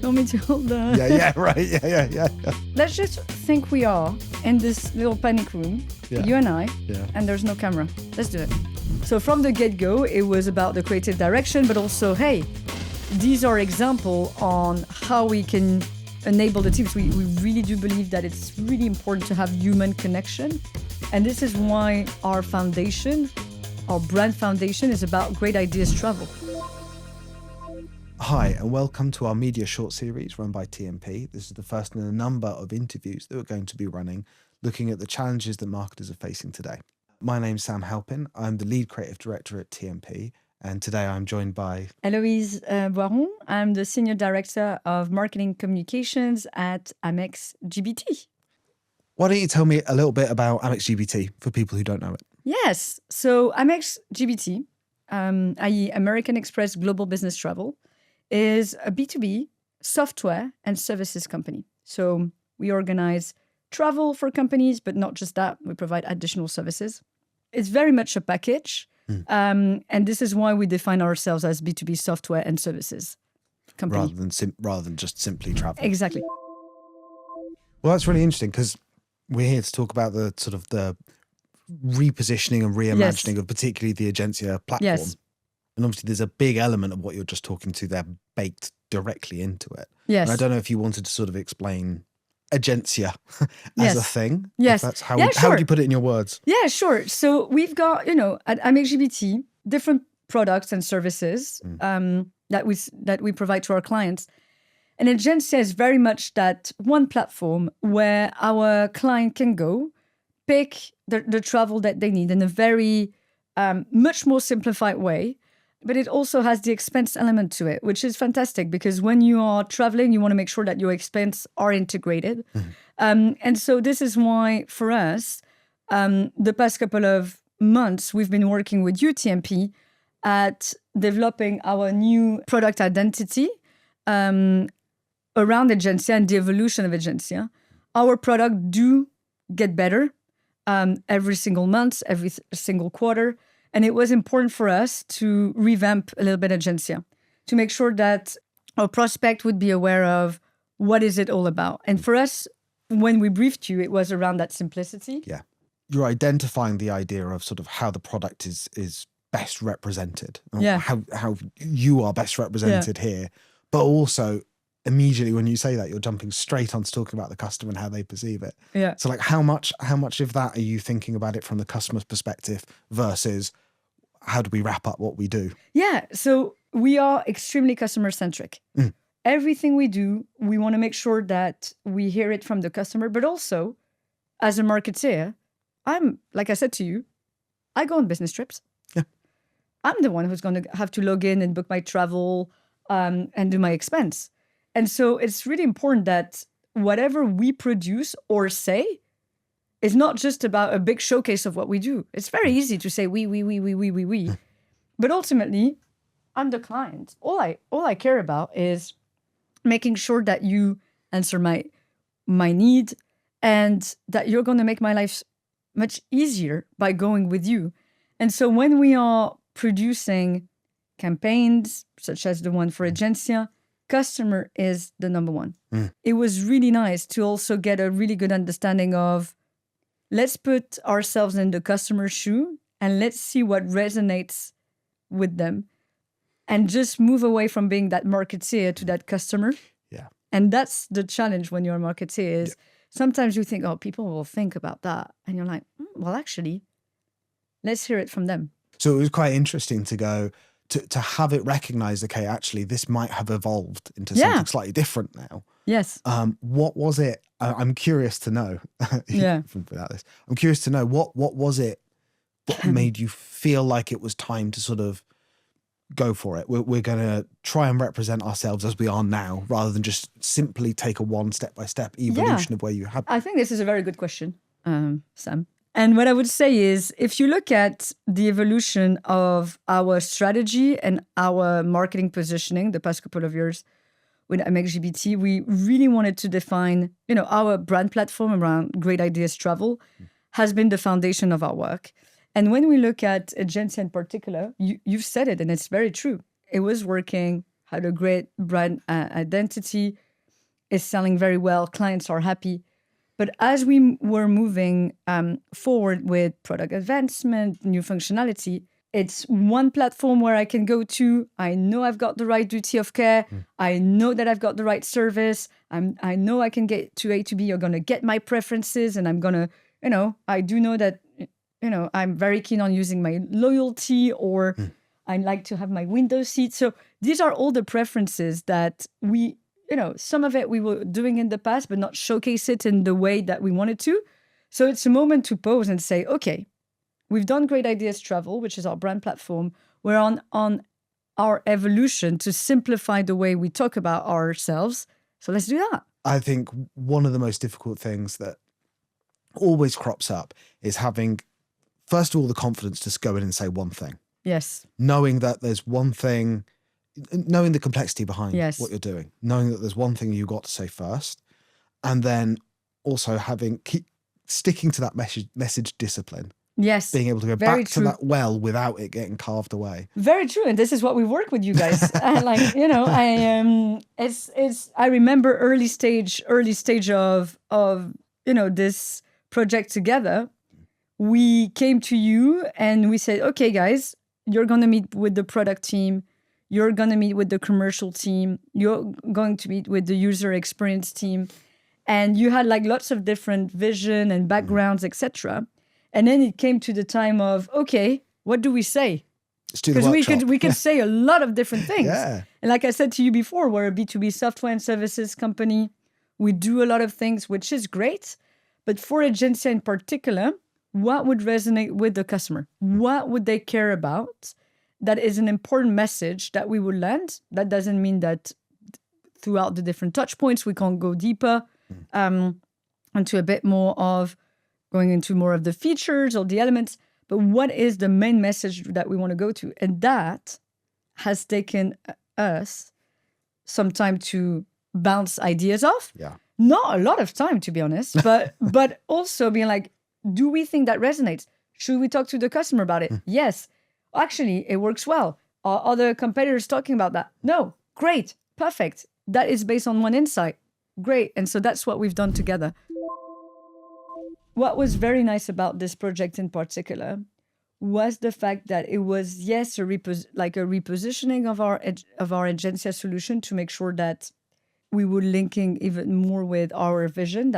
want me to hold the... Yeah. Let's just think we are in this little panic room, you and I, and there's no camera. Let's do it. So from the get-go, it was about the creative direction, but also, hey, these are examples on how we can enable the teams. We really do believe that it's really important to have human connection. And this is why our foundation, our brand foundation, is about great ideas travel. Hi, and welcome to our media short series run by TMP. This is the first in a number of interviews that we're going to be running, looking at the challenges that marketers are facing today. My name's Sam Halpin. I'm the lead creative director at TMP. And today I'm joined by... Heloise Bonnard. I'm the Senior Director of Marketing Communications at Amex GBT. Why don't you tell me a little bit about Amex GBT for people who don't know it? Yes. So Amex GBT, i.e. American Express Global Business Travel, is a B2B software and services company. So we organize travel for companies, but not just that. We provide additional services. It's very much a package. And this is why we define ourselves as B2B software and services company. Rather than just simply travel. Exactly. Well, that's really interesting because we're here to talk about the sort of the repositioning and reimagining of particularly the Egencia platform. Yes. And obviously there's a big element of what you're just talking to there baked directly into it. Yes. And I don't know if you wanted to sort of explain Egencia as a thing. Yes. That's how would you put it in your words? Yeah, sure. So we've got, at Amex GBT, different products and services that we provide to our clients. And Egencia is very much that one platform where our client can go pick the travel that they need in a very much more simplified way. But it also has the expense element to it, which is fantastic because when you are traveling, you want to make sure that your expenses are integrated. And so this is why, for us, the past couple of months, we've been working with TMP at developing our new product identity around Egencia and the evolution of Egencia. Our product do get better every single month, every single quarter. And it was important for us to revamp a little bit Egencia, to make sure that our prospect would be aware of what is it all about. And for us, when we briefed you, it was around that simplicity. Yeah. You're identifying the idea of sort of how the product is best represented, how you are best represented here. But also, immediately when you say that, you're jumping straight on to talking about the customer and how they perceive it. Yeah. So like how much of that are you thinking about it from the customer's perspective versus how do we wrap up what we do? Yeah. So we are extremely customer-centric. Everything we do, we want to make sure that we hear it from the customer, but also as a marketeer, like I said to you, I go on business trips. Yeah. I'm the one who's going to have to log in and book my travel and do my expense. And so it's really important that whatever we produce or say is not just about a big showcase of what we do. It's very easy to say we. But ultimately, I'm the client. All I care about is making sure that you answer my need and that you're going to make my life much easier by going with you. And so when we are producing campaigns, such as the one for Egencia, customer is the number one. It was really nice to also get a really good understanding of, let's put ourselves in the customer's shoe and let's see what resonates with them and just move away from being that marketeer to that customer. Yeah. And that's the challenge when you're a marketeer is sometimes you think, people will think about that. And you're like, well, actually, let's hear it from them. So it was quite interesting to go, to have it recognized, okay, actually, this might have evolved into something slightly different now. Yes. What was it? I'm curious to know. Without this, I'm curious to know what was it that made you feel like it was time to sort of go for it? We're going to try and represent ourselves as we are now, rather than just simply take a one step-by-step evolution of where you had. I think this is a very good question, Sam. And what I would say is, if you look at the evolution of our strategy and our marketing positioning the past couple of years with Amex GBT, we really wanted to define, our brand platform around great ideas travel has been the foundation of our work. And when we look at Egencia in particular, you've said it, and it's very true. It was working had a great brand identity, is selling very well, clients are happy. But as we were moving forward with product advancement, new functionality, it's one platform where I can go to. I know I've got the right duty of care. I know that I've got the right service. I know I can get to A to B. You're going to get my preferences, and I'm going to, I do know that, I'm very keen on using my loyalty, or I like to have my window seat. So these are all the preferences that we, some of it we were doing in the past, but not showcase it in the way that we wanted to. So it's a moment to pause and say, okay, we've done Great Ideas Travel, which is our brand platform. We're on our evolution to simplify the way we talk about ourselves. So let's do that. I think one of the most difficult things that always crops up is having, first of all, the confidence to go in and say one thing. Yes. Knowing that there's one thing, knowing the complexity behind what you're doing, knowing that there's one thing you got to say first, and then also keep sticking to that message discipline. Yes. Being able to go back to that well without it getting carved away. Very true. And this is what we work with you guys. I remember early stage of this project together. We came to you and we said, okay, guys, you're going to meet with the product team. You're going to meet with the commercial team. You're going to meet with the user experience team. And you had lots of different vision and backgrounds, etc. And then it came to the time of, okay, what do we say? Because we can say a lot of different things. Yeah. And like I said to you before, we're a B2B software and services company. We do a lot of things, which is great. But for Egencia in particular, what would resonate with the customer? What would they care about? That is an important message that we would land. That doesn't mean that throughout the different touch points, we can't go deeper into a bit more of going into more of the features or the elements. But what is the main message that we want to go to? And that has taken us some time to bounce ideas off. Yeah. Not a lot of time, to be honest, but also being like, do we think that resonates? Should we talk to the customer about it? Yes. Actually, it works well. Are other competitors talking about that? No. Great. Perfect. That is based on one insight. Great. And so that's what we've done together. What was very nice about this project in particular was the fact that it was, yes, a repositioning of our Egencia solution to make sure that we were linking even more with our vision.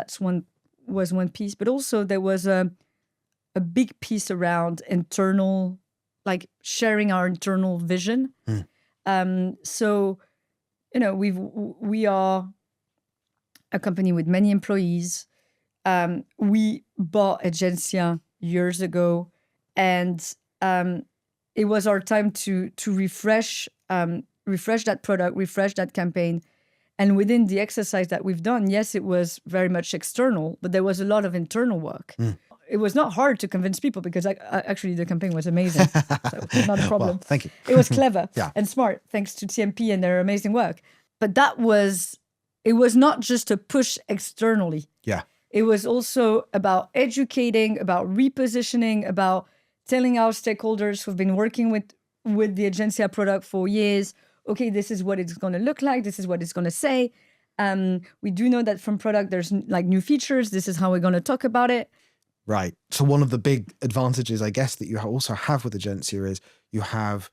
Was one piece, but also there was a big piece around internal, sharing our internal vision. So, we are a company with many employees. We bought Egencia years ago, and it was our time to refresh that product, refresh that campaign. And within the exercise that we've done, yes, it was very much external, but there was a lot of internal work. It was not hard to convince people because actually the campaign was amazing. So it's not a problem. Well, thank you. It was clever Yeah. and smart, thanks to TMP and their amazing work. But it was not just a push externally. Yeah. It was also about educating, about repositioning, about telling our stakeholders who've been working with the Egencia product for years, okay, this is what it's going to look like. This is what it's going to say. We do know that from product, there's new features. This is how we're going to talk about it. Right. So one of the big advantages, I guess, that you also have with Egencia is you have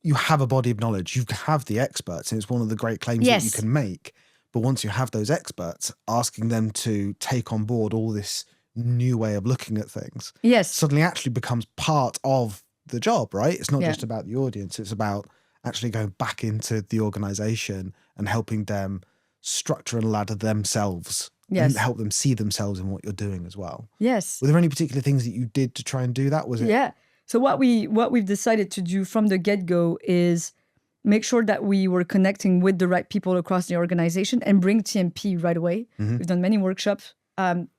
a body of knowledge. You have the experts, and it's one of the great claims that you can make. But once you have those experts, asking them to take on board all this new way of looking at things, suddenly actually becomes part of the job, right? It's not just about the audience. It's about actually going back into the organization and helping them structure and ladder themselves and help them see themselves in what you're doing as well. Yes. Were there any particular things that you did to try and do that? Was it? Yeah. So what we've decided to do from the get-go is make sure that we were connecting with the right people across the organization and bring TMP right away. We've done many workshops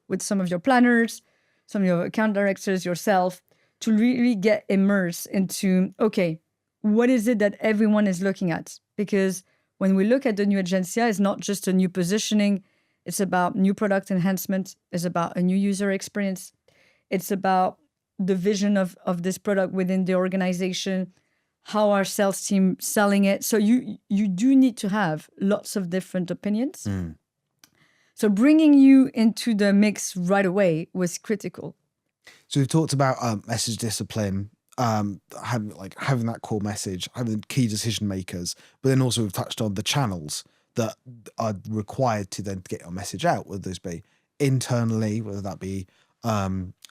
with some of your planners, some of your account directors, yourself, to really get immersed into, okay, what is it that everyone is looking at? Because when we look at the new Egencia, it's not just a new positioning. It's about new product enhancement. It's about a new user experience. It's about the vision of this product within the organization. how our sales team selling it. So you do need to have lots of different opinions. So bringing you into the mix right away was critical. So we've talked about message discipline, having that core message, having key decision makers, but then also we've touched on the channels that are required to then get your message out, whether those be internally, whether that be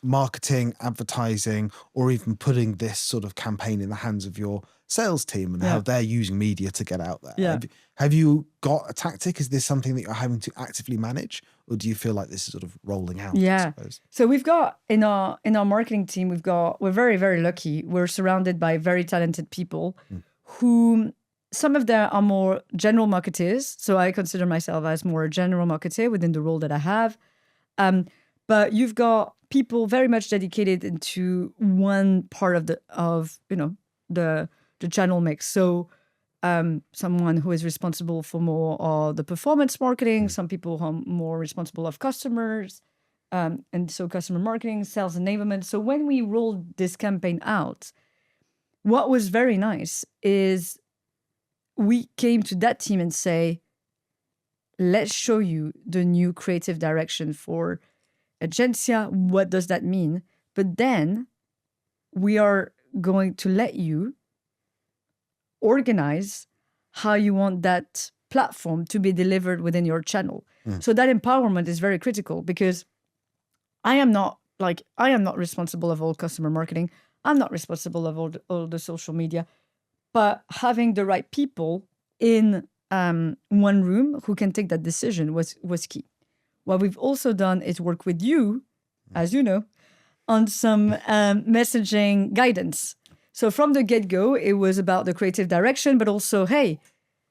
marketing, advertising, or even putting this sort of campaign in the hands of your sales team and how they're using media to get out there. Yeah. Have you got a tactic? Is this something that you're having to actively manage, or do you feel like this is sort of rolling out? Yeah. I suppose? So we've got in our marketing team, we're very, very lucky. We're surrounded by very talented people who, some of them are more general marketers. So I consider myself as more a general marketer within the role that I have. But you've got people very much dedicated into one part of the channel mix. So someone who is responsible for more of the performance marketing, some people who are more responsible of customers, and so customer marketing, sales enablement. So when we rolled this campaign out, what was very nice is we came to that team and say, let's show you the new creative direction for Egencia. What does that mean? But then we are going to let you organize how you want that platform to be delivered within your channel. So that empowerment is very critical, because I am not responsible of all customer marketing. I'm not responsible of all the social media, but having the right people in one room who can take that decision was key. What we've also done is work with you, as you know, on some messaging guidance. So from the get-go, it was about the creative direction, but also, hey,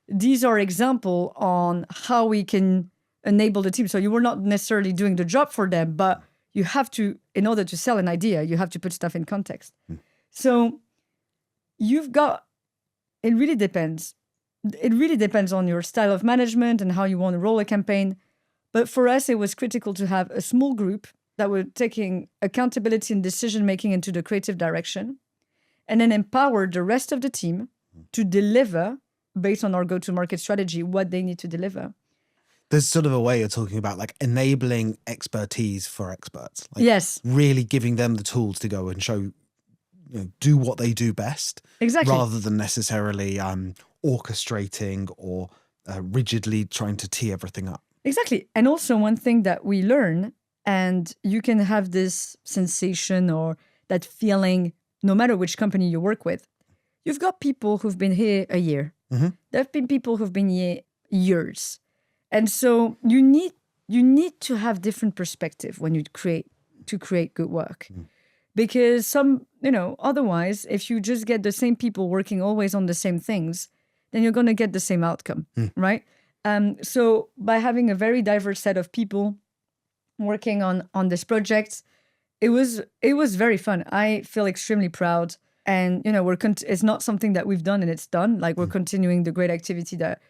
these are examples on how we can enable the team. So you were not necessarily doing the job for them, but you have to, in order to sell an idea, you have to put stuff in context. So it really depends. It really depends on your style of management and how you want to roll a campaign. But for us, it was critical to have a small group that were taking accountability and decision-making into the creative direction, and then empower the rest of the team to deliver based on our go-to-market strategy, what they need to deliver. There's sort of a way you're talking about, like enabling expertise for experts. Like yes. Really giving them the tools to go and show, do what they do best. Exactly. Rather than necessarily orchestrating or rigidly trying to tee everything up. Exactly. And also one thing that we learn, and you can have this sensation or that feeling no matter which company you work with, you've got people who've been here a year. There have been people who've been here years. And so you need to have different perspective when you create good work. Because otherwise, if you just get the same people working always on the same things, then you're going to get the same outcome, right? So by having a very diverse set of people working on this project, it was very fun. I feel extremely proud. And, it's not something that we've done and it's done. Like we're continuing the great activity that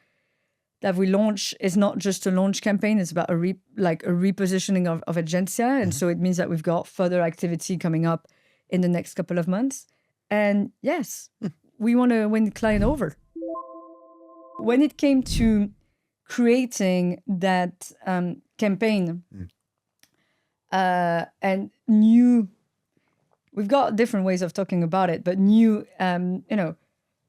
we launch. Is not just a launch campaign. It's about a repositioning of Egencia. And so it means that we've got further activity coming up in the next couple of months. And yes, we want to win the client over. When it came to creating that campaign and new, we've got different ways of talking about it, but new,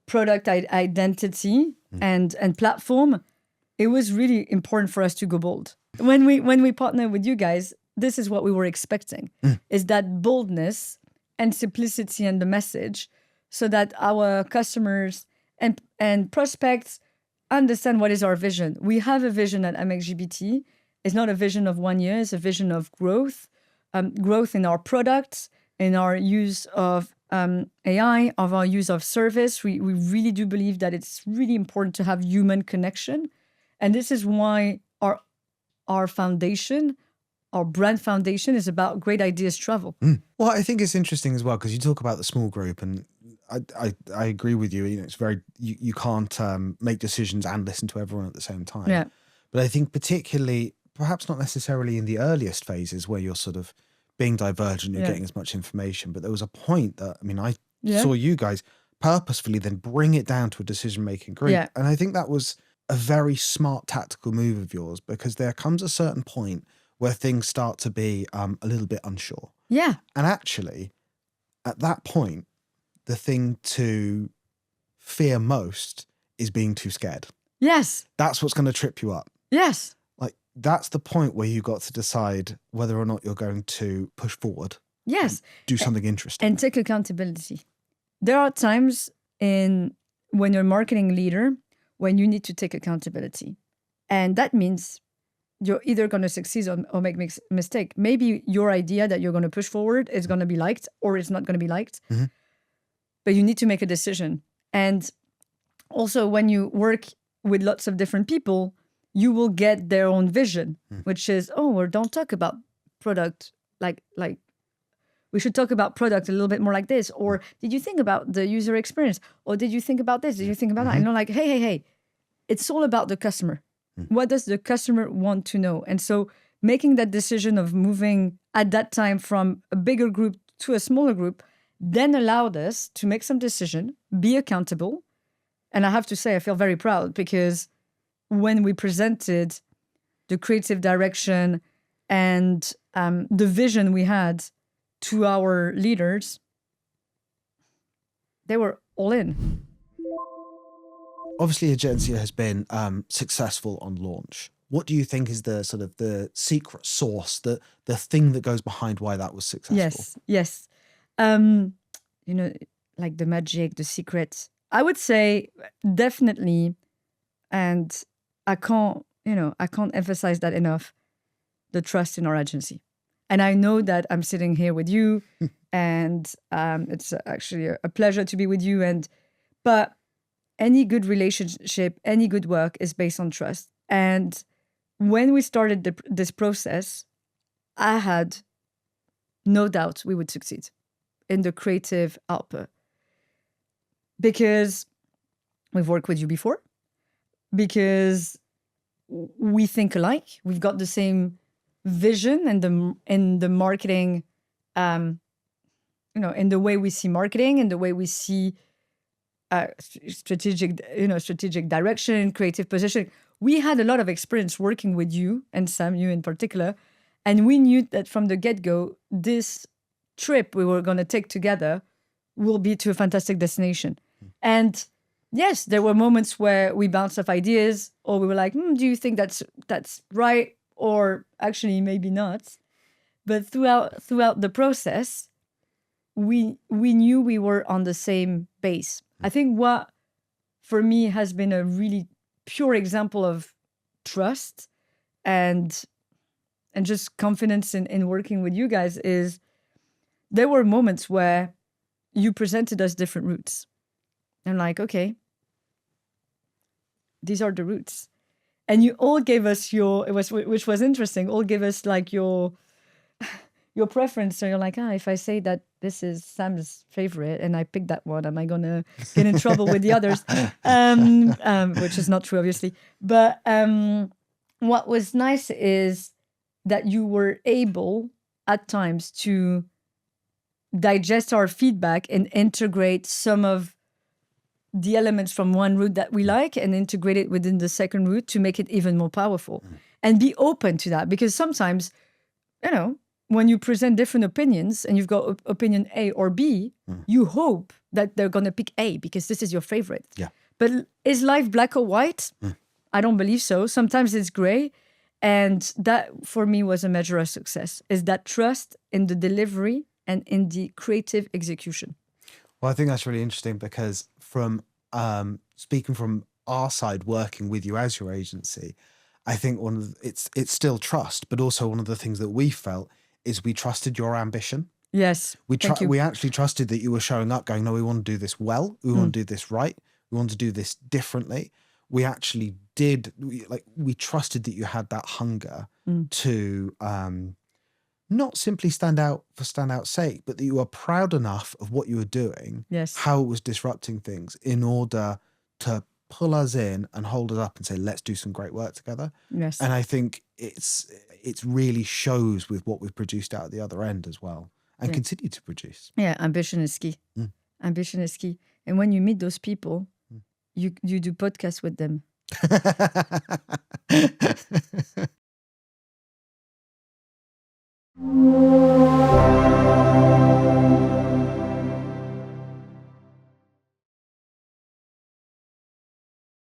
product identity and platform, it was really important for us to go bold. When we partner with you guys, this is what we were expecting, is that boldness and simplicity in the message, so that our customers and prospects understand what is our vision. We have a vision at Amex GBT. It's not a vision of 1 year, it's a vision of growth in our products, in our use of AI, of our use of service. We really do believe that it's really important to have human connection. And this is why our foundation, our brand foundation, is about great ideas travel. Well, I think it's interesting as well, because you talk about the small group, and I agree with you. It's very, you can't make decisions and listen to everyone at the same time. Yeah. But I think particularly, perhaps not necessarily in the earliest phases where you're sort of being divergent, you're getting as much information. But there was a point that, I saw you guys purposefully then bring it down to a decision-making group. Yeah. And I think that was a very smart tactical move of yours, because there comes a certain point where things start to be a little bit unsure. Yeah. And actually, at that point, the thing to fear most is being too scared. Yes. That's what's going to trip you up. Yes. Like, that's the point where you got to decide whether or not you're going to push forward. Yes. Do something interesting. And take accountability. There are times when you're a marketing leader, when you need to take accountability. And that means you're either going to succeed or make a mistake. Maybe your idea that you're going to push forward is going to be liked or it's not going to be liked. Mm-hmm. But you need to make a decision. And also when you work with lots of different people, you will get their own vision, which is, don't talk about product like we should talk about product a little bit more like this. Or did you think about the user experience? Or did you think about this? Did you think about that? And you're like, hey, it's all about the customer. What does the customer want to know? And so making that decision of moving at that time from a bigger group to a smaller group then allowed us to make some decision, be accountable. And I have to say, I feel very proud, because when we presented the creative direction and the vision we had to our leaders, they were all in. Obviously, Egencia has been successful on launch. What do you think is the sort of the secret sauce, the thing that goes behind why that was successful? Yes. Like the magic, the secret. I would say definitely, and I can't emphasize that enough, the trust in our agency. And I know that I'm sitting here with you, and it's actually a pleasure to be with you. But any good relationship, any good work is based on trust. And when we started this process, I had no doubt we would succeed in the creative output, because we've worked with you before, because we think alike, we've got the same vision and the marketing, in the way we see marketing and the way we see strategic direction, creative positioning. We had a lot of experience working with you, and Sam, you in particular, and we knew that from the get-go, this trip we were going to take together will be to a fantastic destination. And yes, there were moments where we bounced off ideas, or we were like, do you think that's right? Or actually maybe not. But throughout the process, we knew we were on the same base. I think what for me has been a really pure example of trust and just confidence in working with you guys is there were moments where you presented us different routes. And like, okay, these are the routes. And you all gave us which was interesting, all gave us like your preference. So you're like, if I say that this is Sam's favorite and I pick that one, am I going to get in trouble with the others? Which is not true, obviously. But what was nice is that you were able at times to digest our feedback and integrate some of the elements from one route that we like and integrate it within the second route to make it even more powerful. And be open to that, because sometimes, when you present different opinions and you've got opinion A or B, you hope that they're going to pick A because this is your favorite. Yeah. But is life black or white? I don't believe so. Sometimes it's gray. And that, for me, was a measure of success, is that trust in the delivery and in the creative execution. Well, I think that's really interesting, because from speaking from our side, working with you as your agency, I think it's still trust, but also one of the things that we felt is we trusted your ambition. Yes. We actually trusted that you were showing up going, no, we want to do this well. We want to do this right. We want to do this differently. We actually did. We trusted that you had that hunger to not simply stand out for stand out's sake, but that you were proud enough of what you were doing, how it was disrupting things, in order to pull us in and hold us up and say, let's do some great work together. Yes. And I think it really shows with what we've produced out at the other end as well, and continue to produce. Yeah, ambition is key. Ambition is key. And when you meet those people, you do podcasts with them.